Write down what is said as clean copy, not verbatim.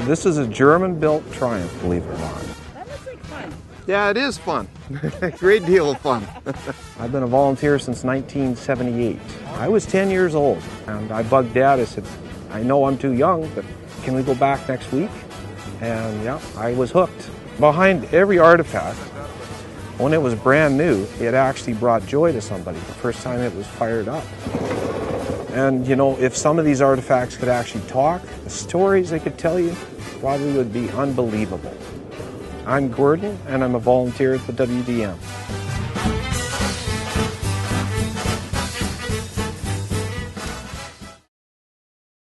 This is a German-built Triumph, believe it or not. That looks like fun. Yeah, it is fun. A great deal of fun. I've been a volunteer since 1978. I was 10 years old, and I bugged Dad. I said, I know I'm too young, but can we go back next week? And yeah, I was hooked. Behind every artifact, when it was brand new, it actually brought joy to somebody the first time it was fired up. And you know, if some of these artifacts could actually talk, the stories they could tell you probably would be unbelievable. I'm Gordon, and I'm a volunteer at the WDM.